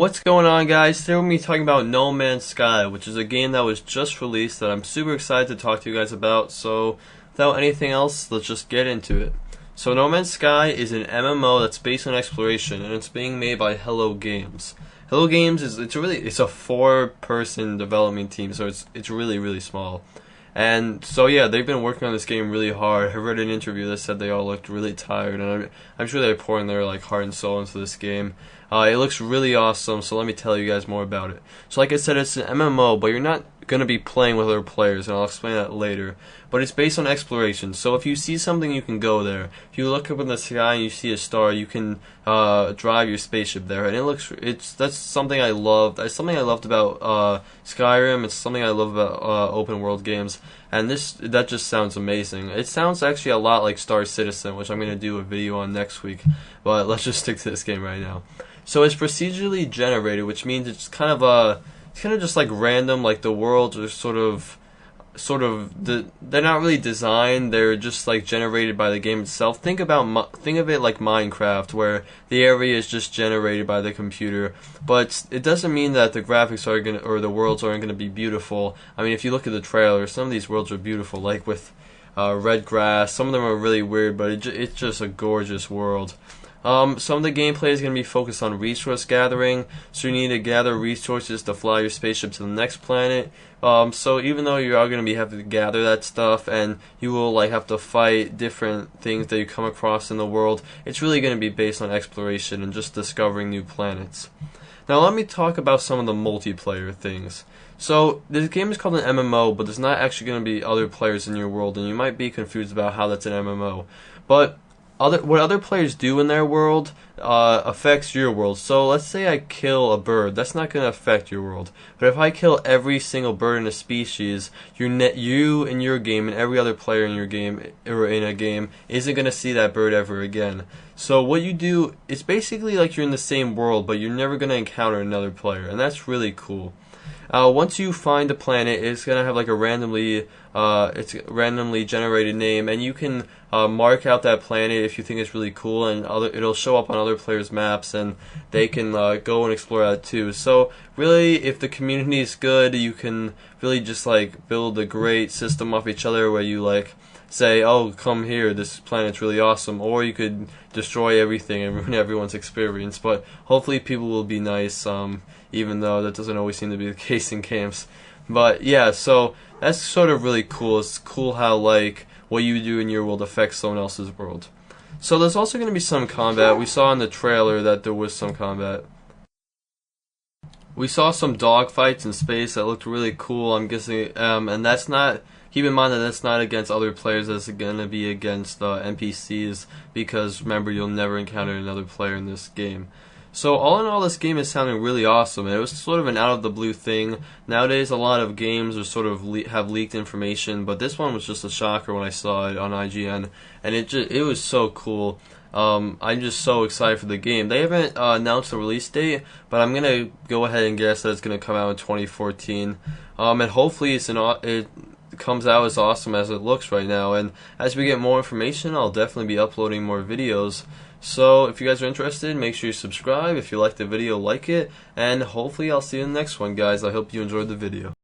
What's going on, guys? Today we're going to be talking about No Man's Sky, which is a game that was just released that I'm super excited to talk to you guys about. So without anything else, let's just get into it. So No Man's Sky is an MMO that's based on exploration, and it's being made by Hello Games. Hello Games is it's a 4-person development team, so it's really small. And so yeah, they've been working on this game really hard. I read an interview that said they all looked really tired, and I'm sure they're pouring their heart and soul into this game. It looks really awesome, so let me tell you guys more about it. So like I said, it's an MMO, but you're not going to be playing with other players, and I'll explain that later. But it's based on exploration, so if you see something, you can go there. If you look up in the sky and you see a star, you can drive your spaceship there, and that's something I loved. That's something I loved about Skyrim. It's something I love about open world games, and that just sounds amazing. It sounds actually a lot like Star Citizen, which I'm going to do a video on next week, but let's just stick to this game right now. So it's procedurally generated, which means it's kind of just like random. Like the worlds are sort of they're not really designed. They're just like generated by the game itself. Think of it like Minecraft, where the area is just generated by the computer. But it doesn't mean that the graphics or the worlds aren't gonna be beautiful. I mean, if you look at the trailer, some of these worlds are beautiful, like with red grass. Some of them are really weird, but it's just a gorgeous world. Some of the gameplay is going to be focused on resource gathering, so you need to gather resources to fly your spaceship to the next planet. So even though you are going to be having to gather that stuff, and you will have to fight different things that you come across in the world, it's really going to be based on exploration and just discovering new planets. Now let me talk about some of the multiplayer things. So this game is called an MMO, but there's not actually going to be other players in your world, and you might be confused about how that's an MMO. But what other players do in their world affects your world. So let's say I kill a bird, that's not going to affect your world. But if I kill every single bird in a species, you in your game and every other player in your game or in a game isn't going to see that bird ever again. So what you do, it's basically like you're in the same world, but you're never going to encounter another player, and that's really cool. Once you find a planet, it's gonna have like a randomly generated name, and you can mark out that planet if you think it's really cool, and it'll show up on other players' maps, and they can go and explore that too. So really, if the community is good, you can really just build a great system off each other, where you say, oh, come here, this planet's really awesome, or you could destroy everything and ruin everyone's experience. But hopefully people will be nice, even though that doesn't always seem to be the case in camps. But yeah, so that's sort of really cool. It's cool how what you do in your world affects someone else's world. So there's also going to be some combat. We saw in the trailer that there was some combat. We saw some dogfights in space that looked really cool, I'm guessing, and that's not, keep in mind that that's not against other players, that's going to be against NPCs, because remember, you'll never encounter another player in this game. So all in all, this game is sounding really awesome, and it was sort of an out-of-the-blue thing. Nowadays, a lot of games are sort of have leaked information, but this one was just a shocker when I saw it on IGN, and it was so cool. I'm just so excited for the game. They haven't announced a release date, but I'm gonna go ahead and guess that it's gonna come out in 2014, and hopefully it comes out as awesome as it looks right now. And as we get more information, I'll definitely be uploading more videos. So if you guys are interested, make sure you subscribe. If you like the video, like it, and hopefully I'll see you in the next one, guys. I hope you enjoyed the video.